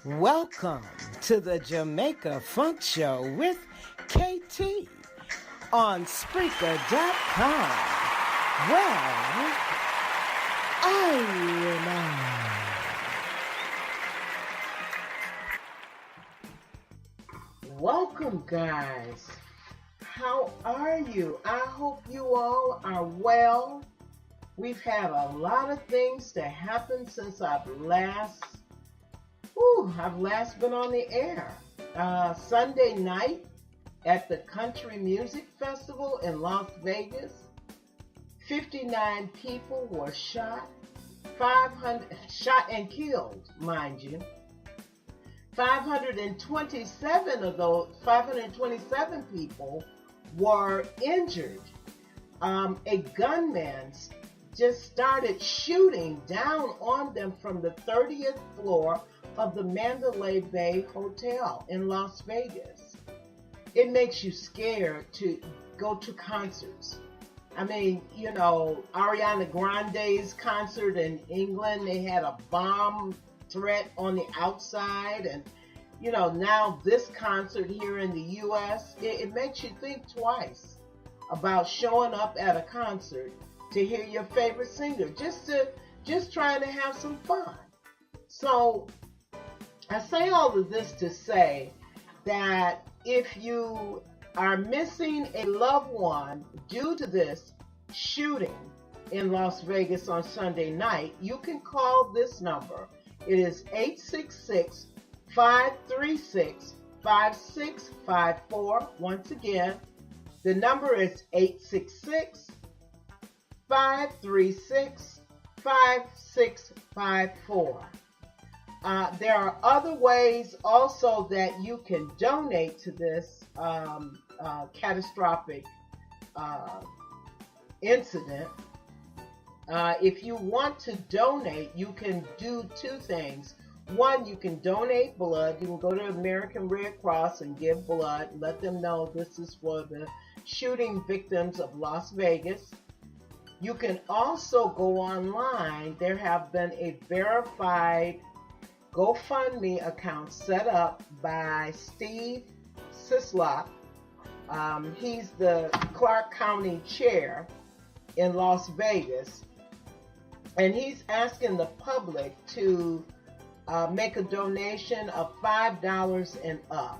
Welcome to the Jamaica Funk Show with KT on Spreaker.com. Well, Irie Mon. Welcome, guys. How are you? I hope you all are well. We've had a lot of things to happen since I've last been on the air. Sunday night at the Country Music Festival in Las Vegas, 59 people were shot, 500 shot and killed, mind you. 527 people were injured. A gunman just started shooting down on them from the 30th floor of the Mandalay Bay Hotel in Las Vegas. It makes you scared to go to concerts. I mean, you know, Ariana Grande's concert in England, they had a bomb threat on the outside, and you know, now this concert here in the U.S., it makes you think twice about showing up at a concert to hear your favorite singer, just trying to have some fun. So I say all of this to say that if you are missing a loved one due to this shooting in Las Vegas on Sunday night, you can call this number. It is 866-536-5654. Once again, the number is 866-536-5654. There are other ways also that you can donate to this catastrophic incident. If you want to donate, you can do two things. One, you can donate blood. You can go to American Red Cross and give blood. Let them know this is for the shooting victims of Las Vegas. You can also go online. There have been a verified GoFundMe account set up by Steve Sislop. He's the Clark County chair in Las Vegas. And he's asking the public to make a donation of $5 and up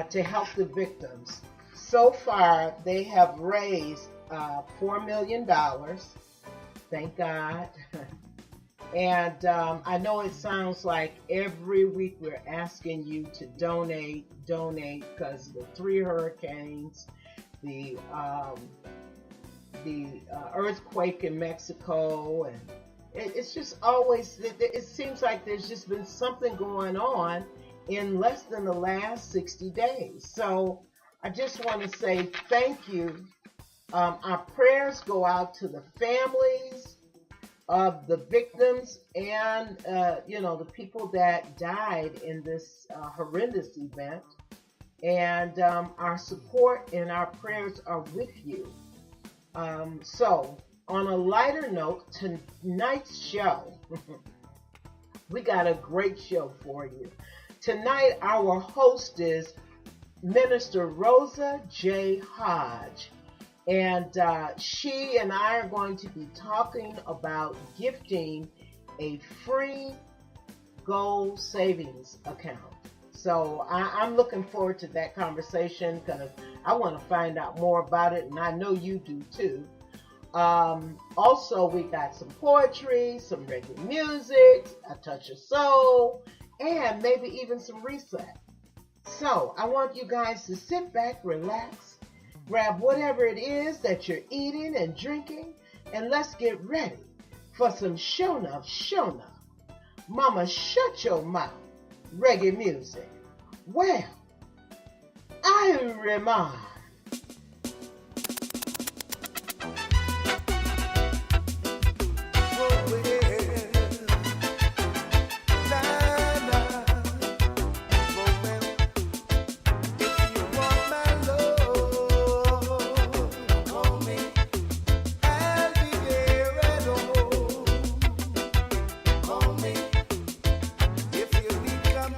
to help the victims. So far, they have raised $4 million. Thank God. And I know it sounds like every week we're asking you to donate, because the 3 hurricanes, the earthquake in Mexico, and it's just always, it seems like there's just been something going on in less than the last 60 days. So I just want to say thank you. Our prayers go out to the families of the victims and, the people that died in this horrendous event. And our support and our prayers are with you. So, on a lighter note, tonight's show, we got a great show for you. Tonight, our host is Minister Rosa J Hodge. And she and I are going to be talking about gifting a free gold savings account. So I'm looking forward to that conversation because I want to find out more about it, and I know you do too. Also, we got some poetry, some reggae music, a touch of soul, and maybe even some reset. So I want you guys to sit back, relax, grab whatever it is that you're eating and drinking, and let's get ready for some show enough. Mama, shut your mouth. Reggae music. Well, Irie Mon. Come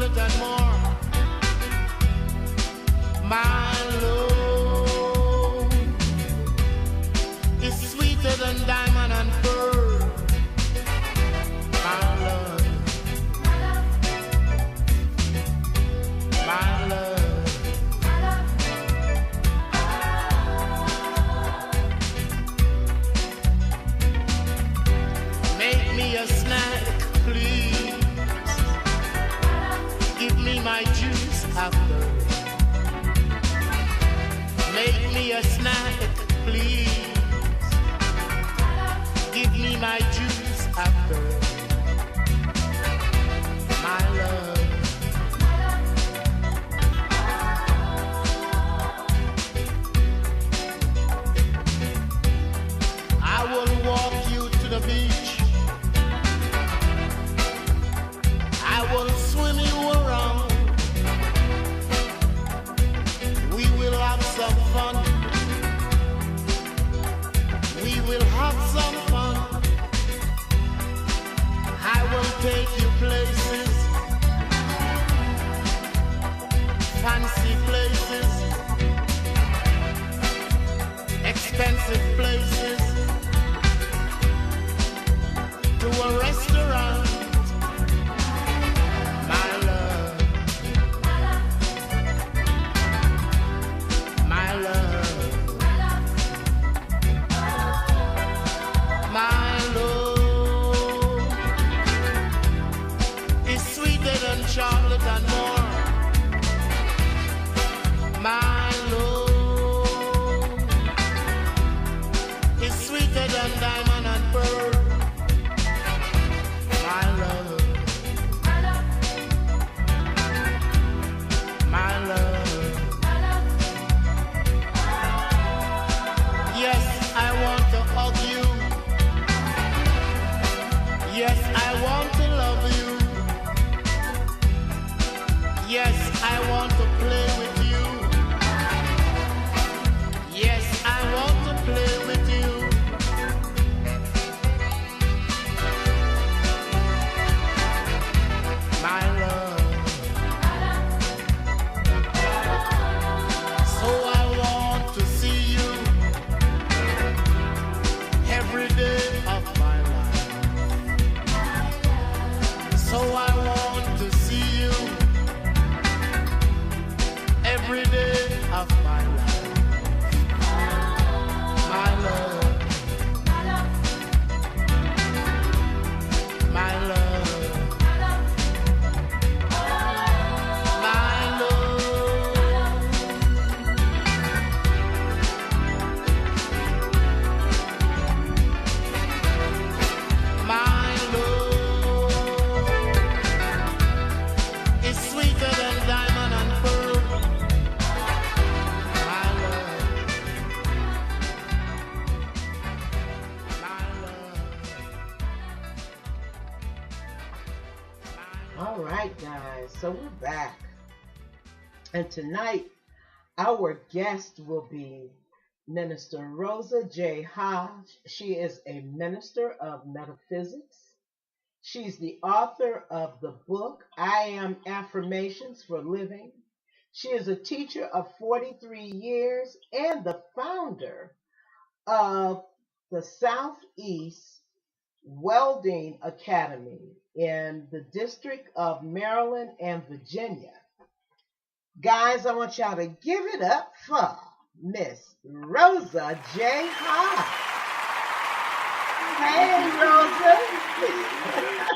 chocolate and more. My love is sweeter than diamond and pearl. My love, my love. Make me a snack, please. Give me my juice after. Make me a snack, please. Give me my juice after. My love. I will walk you to the beach. I will swim you around. We will have some fun. We will have some fun. I will take you places, fancy places, expensive places, to a restaurant. My love, my love, my love is sweeter than chocolate and more. My love is sweeter than diamond and pearl. My love, my love. Yes, I want to hug you. Yes, I want to love you. Yes, I want to play with you. Yes, I want to play with you. My love. So I want to see you every day of my life. So I want to see you every day of my life. My love, my love, my love, my love is sweeter than diamond and pearl. My love, my love. All right, guys. So we're back. And tonight, our guest will be Minister Rosa J Hodge. She is a minister of metaphysics. She's the author of the book, I Am Affirmations for Living. She is a teacher of 43 years and the founder of the South East Welding Academy in the District of Maryland and Virginia. Guys, I want y'all to give it up for Miss Rosa J Hodge. Hey, Rosa.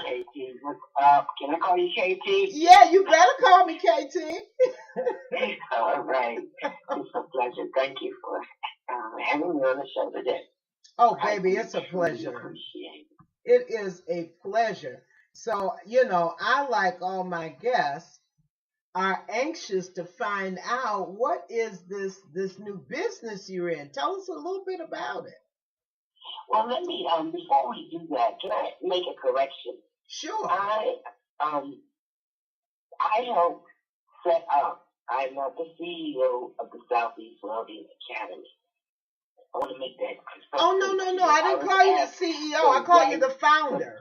KT, what's up? Can I call you KT? Yeah, you better call me KT. All right. It's a pleasure. Thank you for having me on the show today. Oh, baby, it's a pleasure. Appreciate It is a pleasure. So, I, like all my guests, are anxious to find out what is this new business you're in. Tell us a little bit about it. Well, let me, before we do that, can I make a correction? Sure. I helped set up, I'm not the CEO of the South East Welding Academy. I want to make that crystal Oh, no. I didn't call you the CEO. I call you the founder.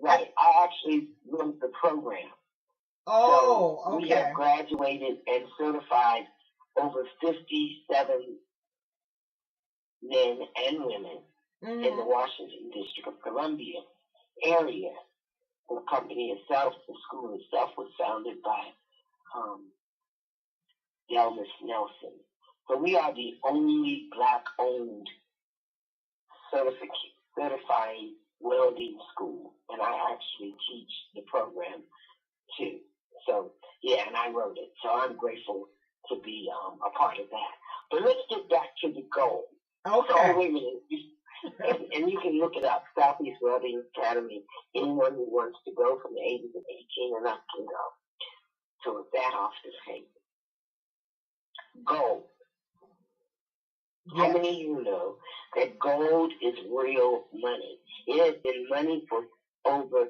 Right. I actually wrote the program. Oh, we okay. have graduated and certified over 57 men and women in the Washington District of Columbia area. The company itself, the school itself, was founded by Delmas Nelson. So we are the only black-owned certifying welding school, and I actually teach the program too. So yeah, and I wrote it. So I'm grateful to be a part of that. But let's get back to the goal. Okay. So wait a minute. And you can look it up, South East Welding Academy. Anyone who wants to go from the ages of 18 and up can go. So with that off the table. Gold. How many of you know that gold is real money? It has been money for over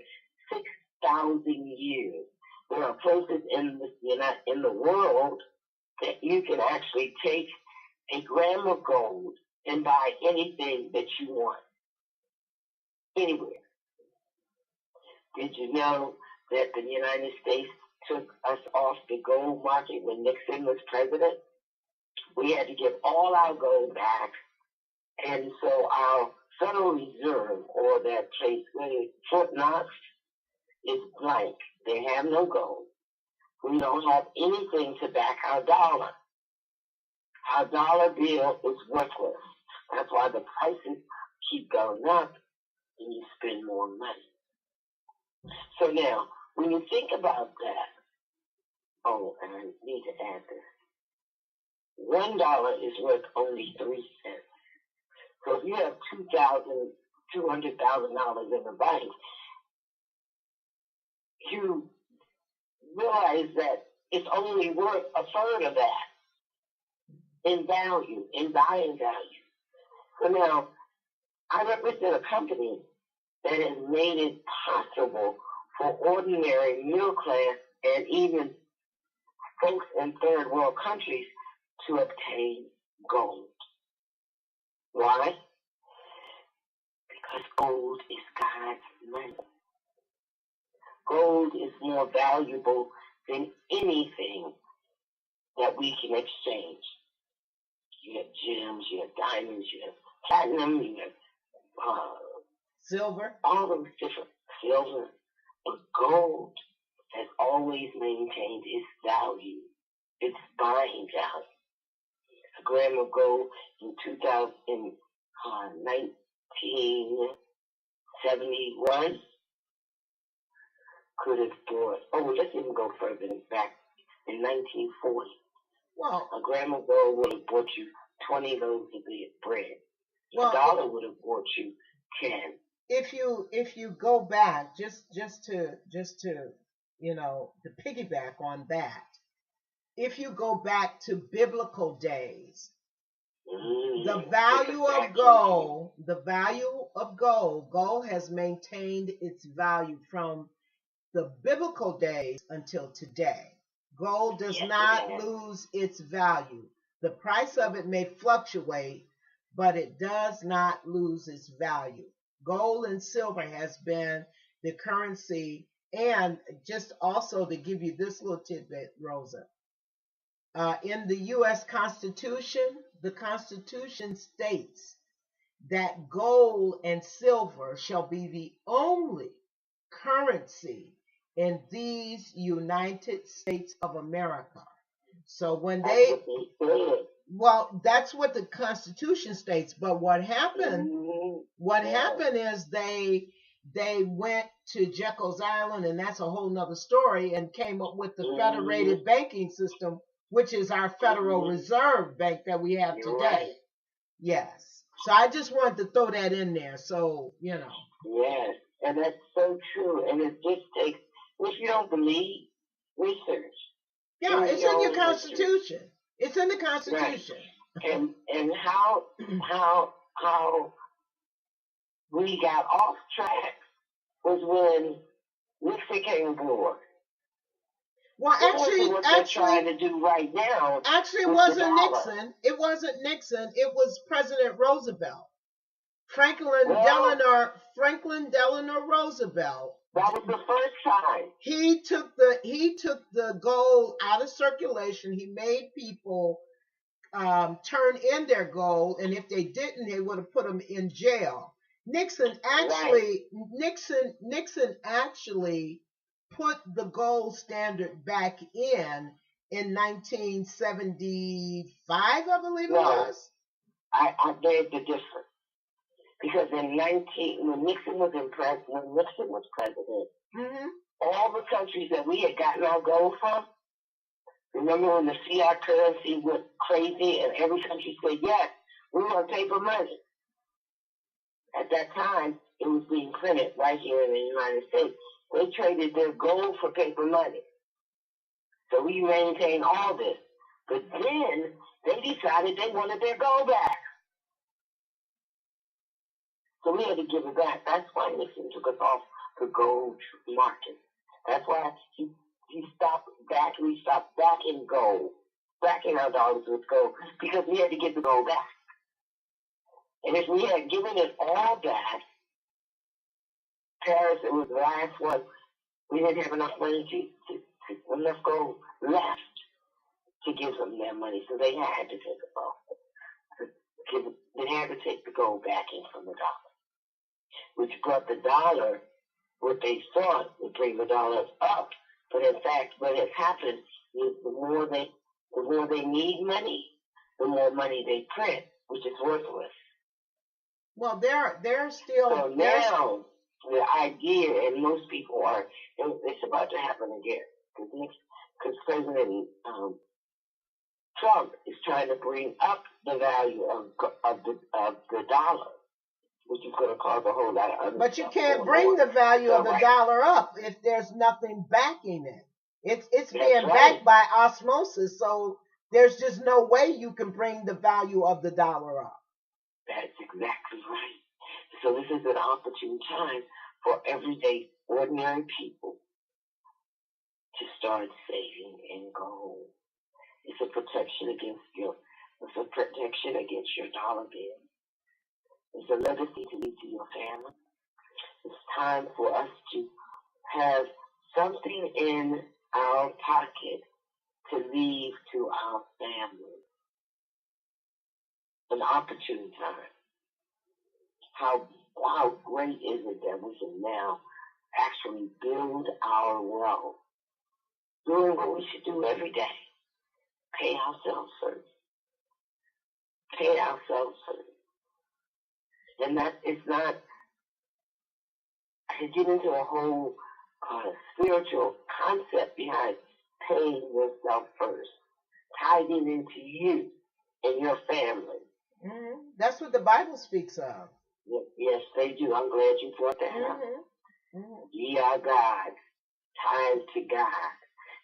6,000 years. There are places in the world that you can actually take a gram of gold and buy anything that you want. Anywhere. Did you know that the United States took us off the gold market when Nixon was president? We had to give all our gold back, and so our Federal Reserve, or that place where Fort Knox, is blank. They have no gold. We don't have anything to back our dollar. Our dollar bill is worthless. That's why the prices keep going up, and you spend more money. So now, when you think about that, oh, and I need to add this. $1 is worth only 3 cents. So if you have $200,000 in the bank, you realize that it's only worth a third of that in value, in buying value. So now, I represent a company that has made it possible for ordinary middle class and even folks in third world countries to obtain gold. Why? Because gold is God's money. Gold is more valuable than anything that we can exchange. You have gems, you have diamonds, you have platinum, you have silver, all those different silver. But gold has always maintained its value, its buying value. A gram of gold in 1971 could have bought, let's even go further back, in 1940. Well, a gram of gold would have bought you 20 loaves of bread. Well, a dollar would have bought you 10. If you go back, just to to piggyback on that, if you go back to biblical days, the value of gold has maintained its value from the biblical days until today. Gold does not lose its value. The price of it may fluctuate, but it does not lose its value. Gold and silver has been the currency. And just also to give you this little tidbit, Rosa, in the U.S. Constitution, the Constitution states that gold and silver shall be the only currency in these United States of America. So when that's what the Constitution states. But what happened is they went to Jekyll's Island, and that's a whole nother story, and came up with the federated banking system, which is our Federal Reserve Bank that we have today. Right. Yes. So I just wanted to throw that in there. So, Yes, and that's so true. And it just takes, if you don't believe, research. Yeah, it's in your Constitution. It's in the Constitution. Right. And how we got off track was when Nixon came aboard. Well, actually, they're trying to do right now. Actually, it wasn't Nixon. It wasn't Nixon. It was President Roosevelt. Franklin Delano Roosevelt That was the first time. He took the gold out of circulation. He made people turn in their gold, and if they didn't, they would have put them in jail. Nixon actually put the gold standard back in 1975, I believe it was. I beg the difference. Because when Nixon was president, all the countries that we had gotten our gold from, remember when the fiat currency went crazy and every country said, yes, we want paper money. At that time, it was being printed right here in the United States. They traded their gold for paper money. So we maintained all this. But then they decided they wanted their gold back. So we had to give it back. That's why Nixon took us off the gold market. That's why we stopped backing gold, backing our dollars with gold, because we had to get the gold back. And if we had given it all back, Paris, it was the last one, we didn't have enough money enough gold left to give them their money, so they had to take it off. They had to take the gold back in from the dollar, which brought the dollar, what they thought would bring the dollar up. But in fact, what has happened is the more they need money, the more money they print, which is worthless. Well, they're still. So now the idea, and most people are, it's about to happen again, because President Trump is trying to bring up the value of the dollar, which is going to cause a whole lot of other But you stuff can't going bring on. the value of the dollar up if there's nothing backing it. It's being backed by osmosis, so there's just no way you can bring the value of the dollar up. That's exactly right. So this is an opportune time for everyday, ordinary people to start saving in gold. It's a protection against your dollar bill. It's a legacy to leave to your family. It's time for us to have something in our pocket to leave to our family. An opportune time. How great is it that we can now actually build our wealth, doing what we should do every day. Pay ourselves first. And that is not, I could get into a whole spiritual concept behind paying yourself first, tithing into you and your family. Mm-hmm. That's what the Bible speaks of. Yes, they do. I'm glad you brought that up. Ye are God, tithe to God.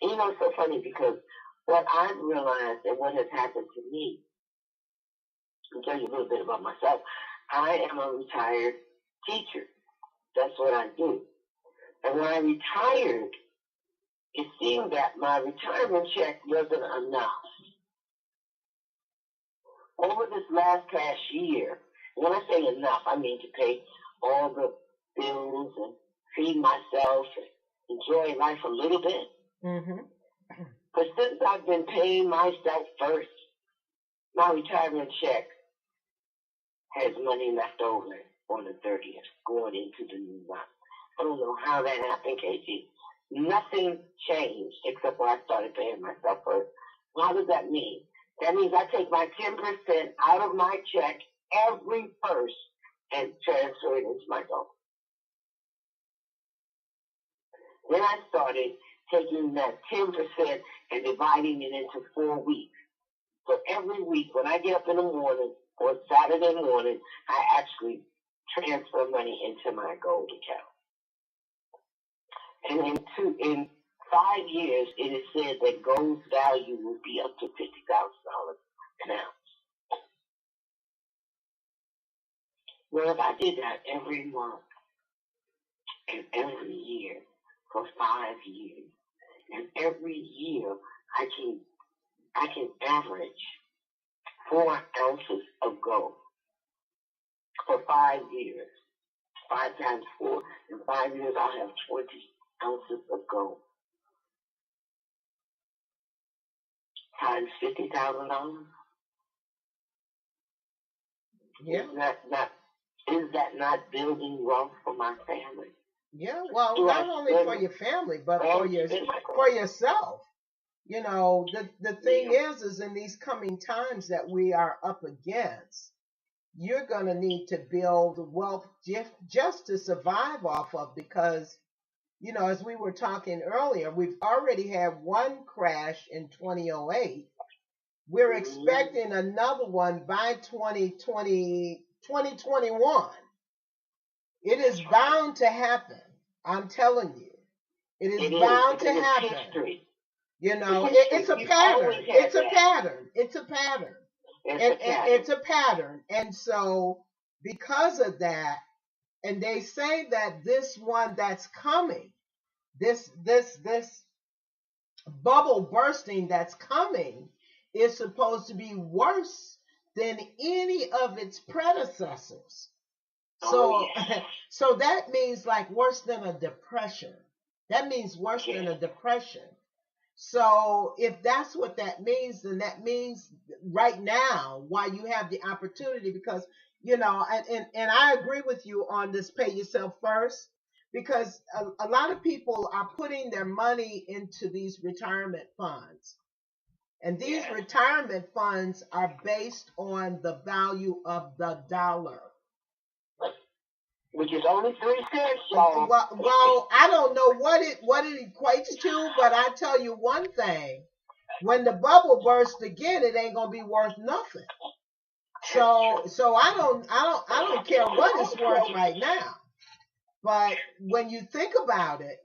And it's so funny because what I've realized and what has happened to me, I'll tell you a little bit about myself. I am a retired teacher. That's what I do. And when I retired, it seemed that my retirement check wasn't enough. Over this past year, when I say enough, I mean to pay all the bills and feed myself and enjoy life a little bit. But since I've been paying myself first, my retirement check has money left over on the 30th, going into the new month. I don't know how that happened, KG. Nothing changed except when I started paying myself first. Well, how does that mean? That means I take my 10% out of my check every first and transfer it into my goal. Then I started taking that 10% and dividing it into 4 weeks. So every week when I get up in the morning or Saturday morning, I actually transfer money into my gold account. And in 5 years, it is said that gold's value will be up to $50,000 an ounce. Well, if I did that every month and every year for 5 years, and every year I can average 4 ounces of gold for 5 years. 5 times 4. In 5 years, I'll have 20 ounces of gold. Times $50,000. Yeah. Is that not building wealth for my family? Yeah, well, not only for your family, but for yourself. You know, the thing is in these coming times that we are up against, you're going to need to build wealth just to survive off of, because, you know, as we were talking earlier, we've already had one crash in 2008. We're expecting another one by 2021. It is bound to happen. I'm telling you. It is bound to happen. History. You know, it's a pattern. It's a pattern. It's a pattern. It's a pattern. And so because of that, and they say that this one that's coming, this bubble bursting that's coming is supposed to be worse than any of its predecessors. So, so that means like worse than a depression. That means worse than a depression. So if that's what that means, then that means right now, while you have the opportunity, because, you know, and I agree with you on this pay yourself first, because a lot of people are putting their money into these retirement funds. And these retirement funds are based on the value of the dollar. Which is only 3 cents, y'all. Well, I don't know what it equates to, but I tell you one thing: when the bubble bursts again, it ain't gonna be worth nothing. So I don't care what it's worth right now. But when you think about it,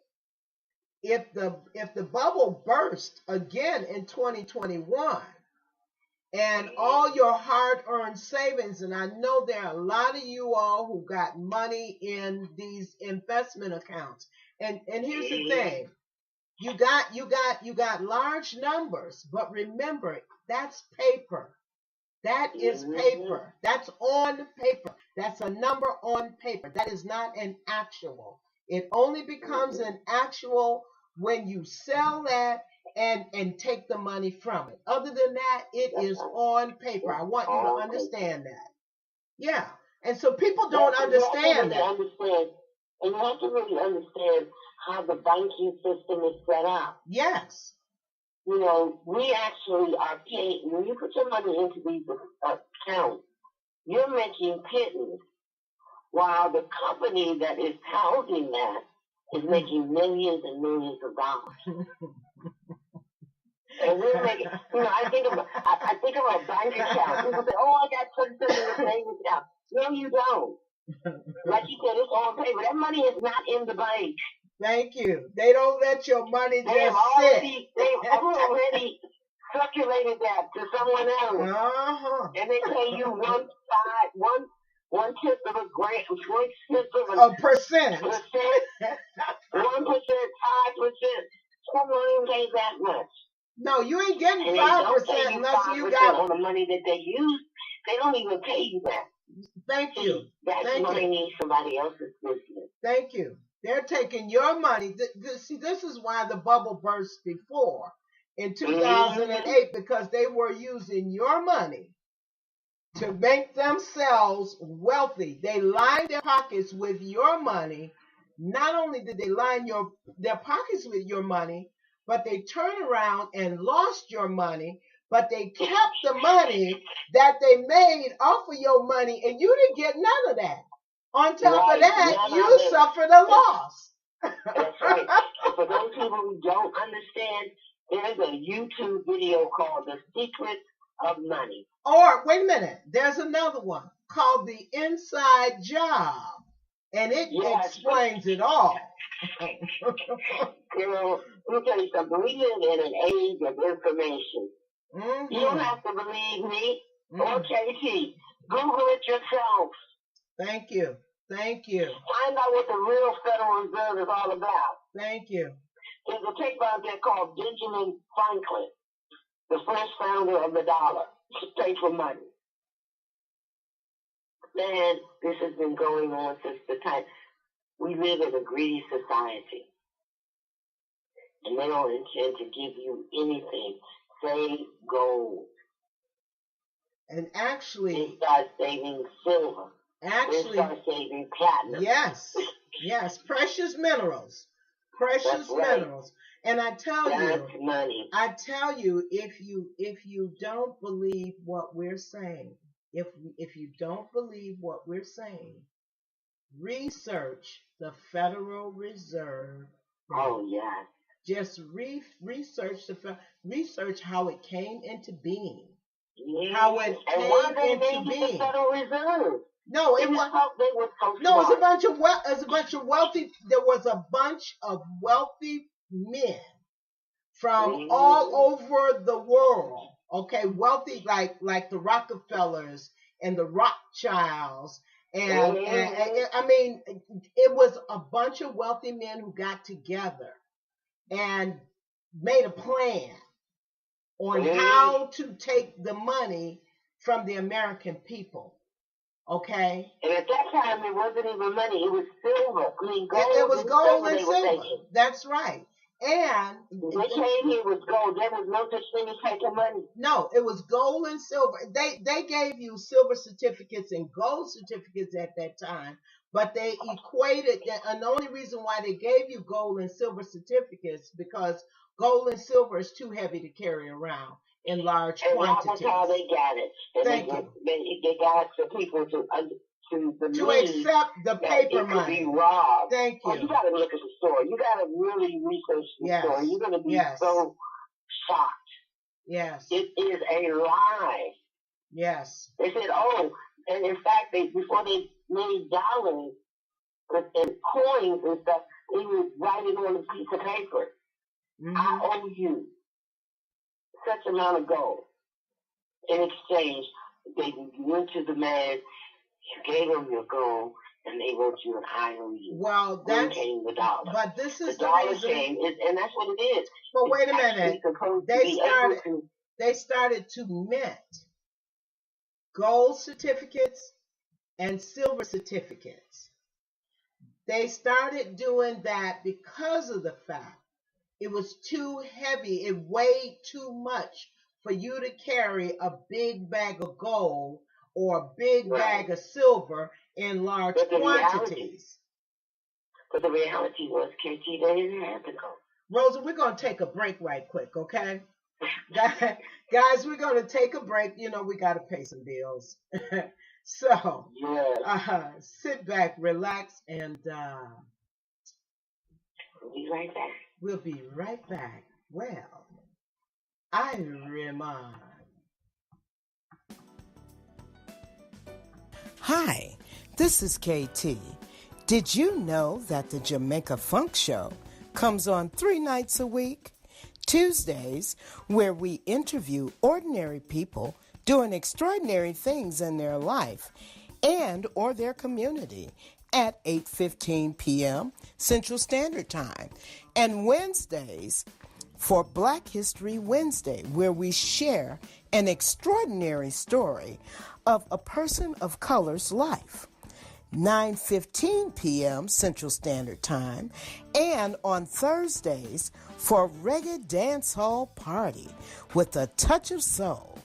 if the bubble burst again in 2021, and all your hard-earned savings, and I know there are a lot of you all who got money in these investment accounts. And here's the thing. You got large numbers, but remember, that's paper. That is paper. That's on paper. That's a number on paper. That is not an actual. It only becomes an actual when you sell that and take the money from it. Other than that, it is on paper. I want you to understand that. Yeah. And so people don't understand that. And you have to really understand how the banking system is set up. Yes. You know, we actually are paying, when you put your money into these accounts, you're making pittance, while the company that is housing that is making millions and millions of dollars. And we're making, you know, I think of a bank account. People say, "Oh, I got $20 in a savings account." No, you don't. Like you said, it's on paper. That money is not in the bank. Thank you. They don't let your money just sit. They've already circulated that to someone else. Uh-huh. And they pay you one tenth of a grant, a percent. 1%, 5%. Some don't even pay that much. No, you ain't getting 5% unless you got on the money that they use. They don't even pay you that. Thank you. That money needs somebody else's business. Thank you. They're taking your money. See, this is why the bubble burst before in 2008, because they were using your money to make themselves wealthy. They lined their pockets with your money. Not only did they line their pockets with your money, but they turned around and lost your money, but they kept the money that they made off of your money, and you didn't get none of that. On top of that, you suffered a loss. That's right. For those people who don't understand, there's a YouTube video called The Secret of Money. Or, wait a minute, there's another one called The Inside Job, and it explains it all. You know, let me tell you something. We live in an age of information. Mm-hmm. You don't have to believe me or KT. Google it yourself. Thank you. Thank you. Find out what the real Federal Reserve is all about. Thank you. There's a paper out there called Benjamin Franklin, the first founder of the dollar, paper money. Man, this has been going on since the time. We live in a greedy society. And they don't intend to give you anything. Save gold. And actually, they start saving silver. They start saving platinum. Yes, precious minerals. Precious minerals. And I tell you, if you don't believe what we're saying, if you don't believe what we're saying, research the Federal Reserve. Oh yes. Just research how it came into being. Yeah. How it came into being. The Federal Reserve. No, it was. They were so no, it was a bunch of wealthy. There was a bunch of wealthy men from all over the world. Okay, wealthy like the Rockefellers and the Rothschilds, and I mean, it was a bunch of wealthy men who got together and made a plan on how to take the money from the American people. Okay. And at that time, it wasn't even money; it was silver. I mean, gold. It was gold and silver. That's right. And they came here with gold. There was no such thing as taking money. No, it was gold and silver. They gave you silver certificates and gold certificates at that time, but they equated that. And the only reason why they gave you gold and silver certificates because gold and silver is too heavy to carry around in large quantities. And that was how they got it. And they got the people to accept the paper money. Could be robbed. Thank you. Well, you got to look at the story. You got to really research the story. You're going to be so shocked. Yes. It is a lie. Yes. They said, and in fact, before they made dollars and coins and stuff, they would write it on a piece of paper. Mm-hmm. I owe you such amount of gold. In exchange, they went to the man. You gave them your gold, and they wrote you an IOU. Well, that's came the dollar. But this is the dollar reason. Came, and that's what it is. But wait a minute. They started to mint gold certificates and silver certificates. They started doing that because of the fact it was too heavy. It weighed too much for you to carry a big bag of gold or a big bag of silver in large quantities. But the reality was, KT, they didn't have to go. Rosa, we're going to take a break right quick, okay? Guys, we're going to take a break. You know, we got to pay some bills. So, sit back, relax, and we'll be right back. We'll be right back. Well, Irie Mon. Hi, this is KT. Did you know that the Jamaica Funk Show comes on 3 nights a week? Tuesdays, where we interview ordinary people doing extraordinary things in their life and or their community at 8:15 p.m. Central Standard Time. And Wednesdays for Black History Wednesday, where we share an extraordinary story of a person of color's life. 9:15 p.m. Central Standard Time, and on Thursdays for Reggae Dance Hall Party with a touch of soul.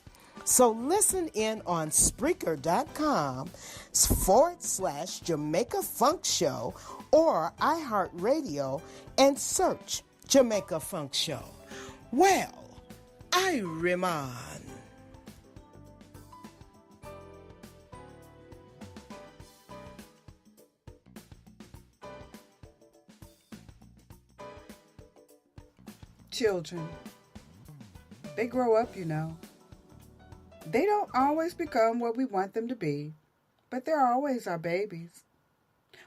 So listen in on Spreaker.com/Jamaica Funk Show or iHeartRadio and search Jamaica Funk Show. Well, Irie Mon. Children, they grow up, you know. They don't always become what we want them to be, but they're always our babies.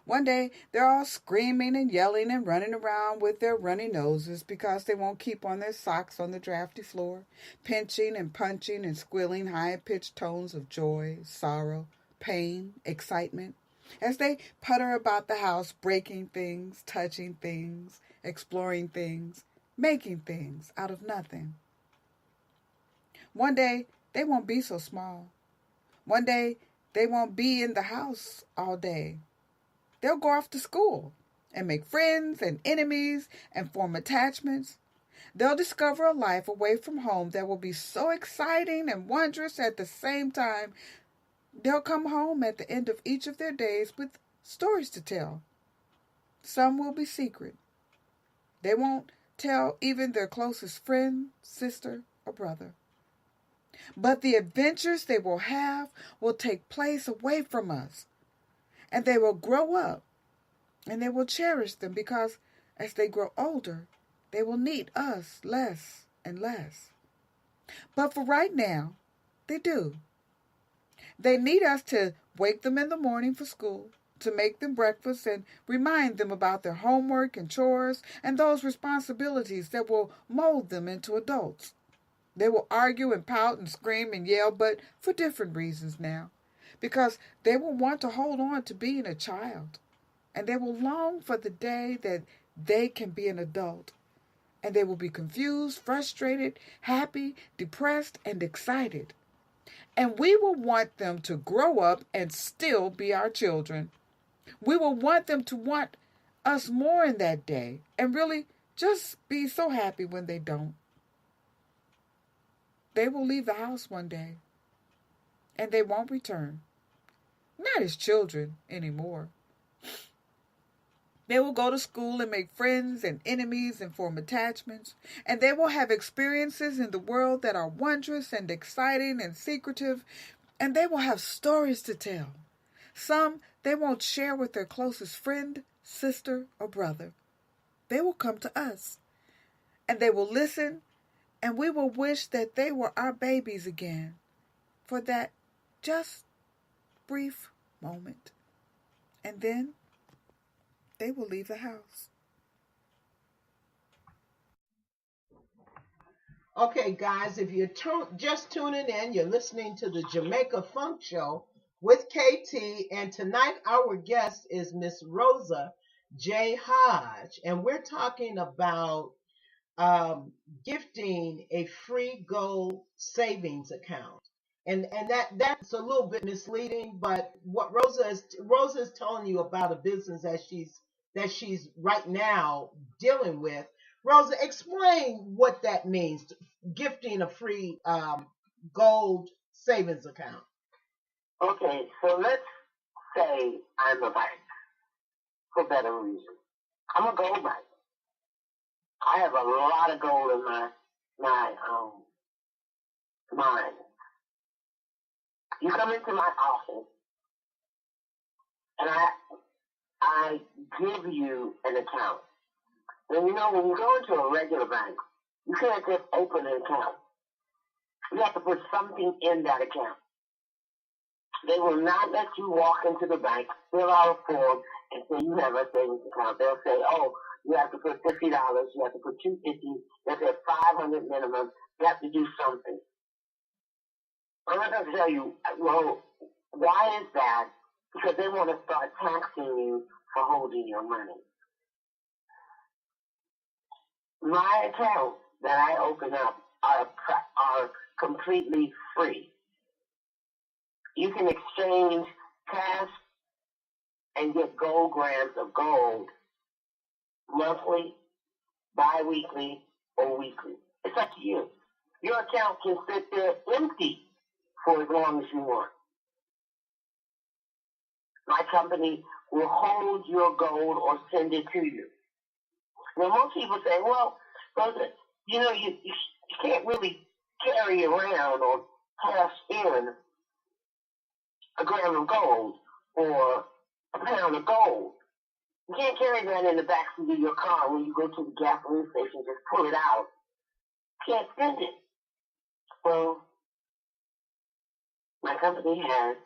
One day, they're all screaming and yelling and running around with their runny noses because they won't keep on their socks on the drafty floor, pinching and punching and squealing high-pitched tones of joy, sorrow, pain, excitement, as they putter about the house, breaking things, touching things, exploring things, making things out of nothing. One day, they won't be so small. One day, They won't be in the house all day. They'll go off to school and make friends and enemies and form attachments. They'll discover a life away from home that will be so exciting and wondrous at the same time. They'll come home at the end of each of their days with stories to tell. Some will be secret. They won't tell even their closest friend, sister, or brother. But the adventures they will have will take place away from us. And they will grow up. And they will cherish them because as they grow older, they will need us less and less. But for right now, they do. They need us to wake them in the morning for school, to make them breakfast and remind them about their homework and chores and those responsibilities that will mold them into adults. They will argue and pout and scream and yell, but for different reasons now, because they will want to hold on to being a child, and they will long for the day that they can be an adult, and they will be confused, frustrated, happy, depressed, and excited. And we will want them to grow up and still be our children. We will want them to want us more in that day and really just be so happy when they don't. They will leave the house one day and they won't return. Not as children anymore. They will go to school and make friends and enemies and form attachments. And they will have experiences in the world that are wondrous and exciting and secretive. And they will have stories to tell. Some they won't share with their closest friend, sister, or brother. They will come to us. And they will listen. And we will wish that they were our babies again. For that just brief moment. And then they will leave the house. Okay, guys, if you're just tuning in, you're listening to the Jamaica Funk Show with KT, and tonight our guest is Miss Rosa J Hodge, and we're talking about gifting a free gold savings account. And that's a little bit misleading, but what Rosa is telling you about a business that she's right now dealing with. Rosa, explain what that means, gifting a free gold savings account. Okay, so let's say I'm a bank, for better reason. I'm a gold bank. I have a lot of gold in my mine. You come into my office, and I give you an account. And you know, when you go into a regular bank, you can't just open an account. You have to put something in that account. They will not let you walk into the bank, fill out a form, and say you have a savings account. They'll say, oh, you have to put $50, you have to put $250, you have to have $500 minimum, you have to do something. I'm not going to tell you, well, why is that? Because they want to start taxing you for holding your money. My accounts that I open up are completely free. You can exchange cash and get gold grams of gold monthly, bi-weekly, or weekly. It's up to you. Your account can sit there empty for as long as you want. My company will hold your gold or send it to you. Now, most people say, well, you know, you can't really carry around or cash in a gram of gold or a pound of gold. You can't carry that in the backseat of your car when you go to the gasoline station, just pull it out. You can't send it. Well, my company has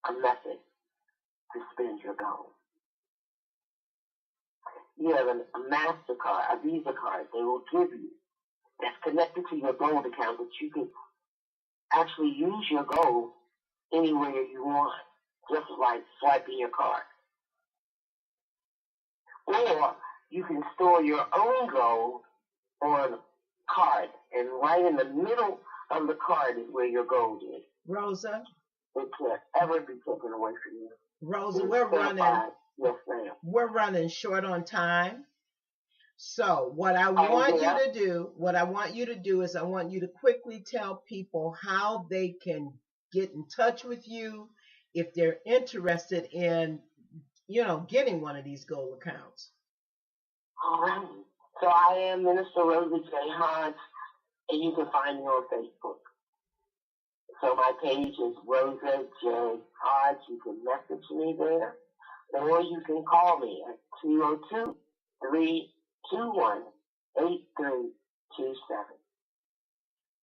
a method to spend your gold. You have a MasterCard, a Visa card they will give you that's connected to your gold account that you can actually use your gold anywhere you want, just like swiping your card. Or you can store your own gold on a card, and right in the middle of the card is where your gold is. Rosa, it can't ever be taken away from you. Rosa, we're running. Yes, ma'am. We're running short on time. So what I want you to do is I want you to quickly tell people how they can get in touch with you if they're interested in, getting one of these gold accounts. All right. So I am Minister Rosa J Hodge, and you can find me on Facebook. So my page is Rosa J Hodge. You can message me there, or you can call me at 202-321-8327.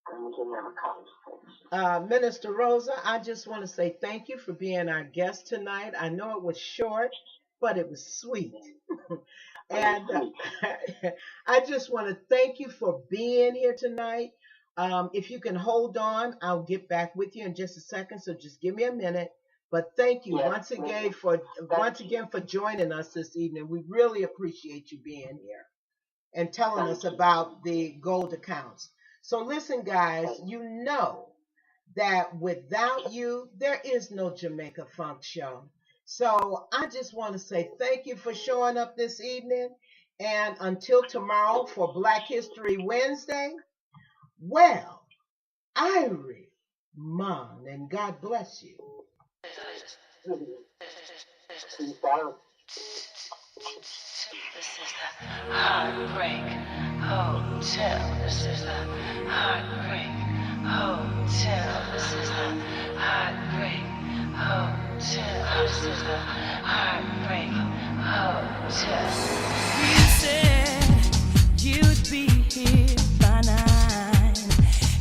And we can have a conversation. Minister Rosa, I just want to say thank you for being our guest tonight. I know it was short, but it was sweet. And I just want to thank you for being here tonight. If you can hold on, I'll get back with you in just a second. So just give me a minute. But thank you once again for joining us this evening. We really appreciate you being here and telling us about the gold accounts. So listen, guys, you know that without you, there is no Jamaica Funk Show. So I just want to say thank you for showing up this evening. And until tomorrow for Black History Wednesday, well, Irie Mon, and God bless you. This is the Heartbreak Hotel. This is the Heartbreak Hotel. This is the Heartbreak Hotel. This is the Heartbreak Hotel. You said you'd be here by 9,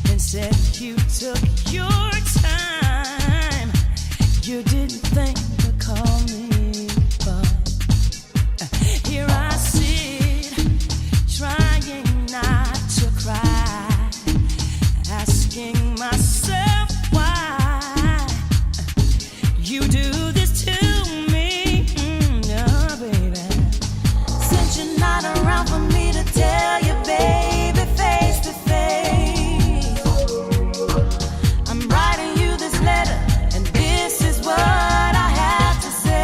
and said you took your time. You didn't think to call me, but here I sit, trying not to cry, asking myself why you do this to me, no, baby. Since you're not around for me to tell you, baby, face to face, I'm writing you this letter, and this is what I have to say.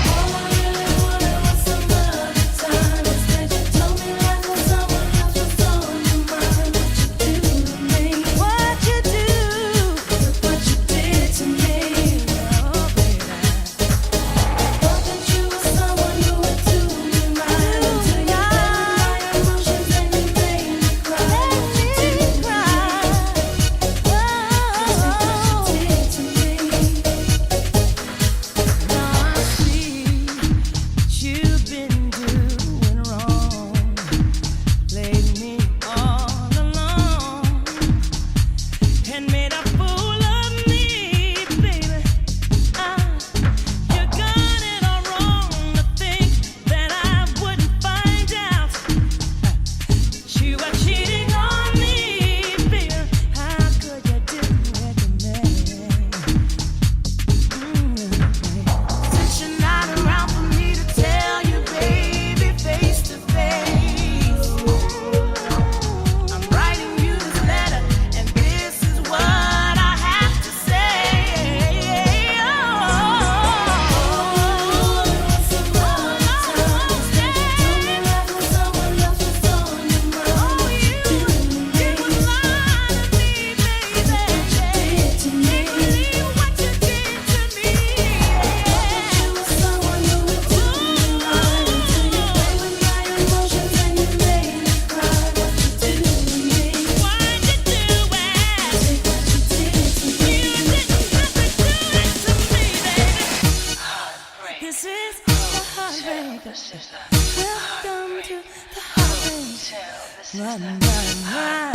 All I really wanted was some other time. Instead you told me like when someone else was on your mind. What you do to me, what you did to me, oh baby. I thought that you were someone who would do me right, until you played with my emotions and you made me cry. What you did to me, now I see you've been doing wrong, played me all along, and made a fool of me, baby. You got it all wrong to think that I wouldn't find out you were cheating on me, baby. How could you do it to me? Since you're not around for me to tell you, baby, face to face, I'm writing you this letter, and this is what I have to say. This is the heartbreak. Welcome to the heartbreak. Run, run, run.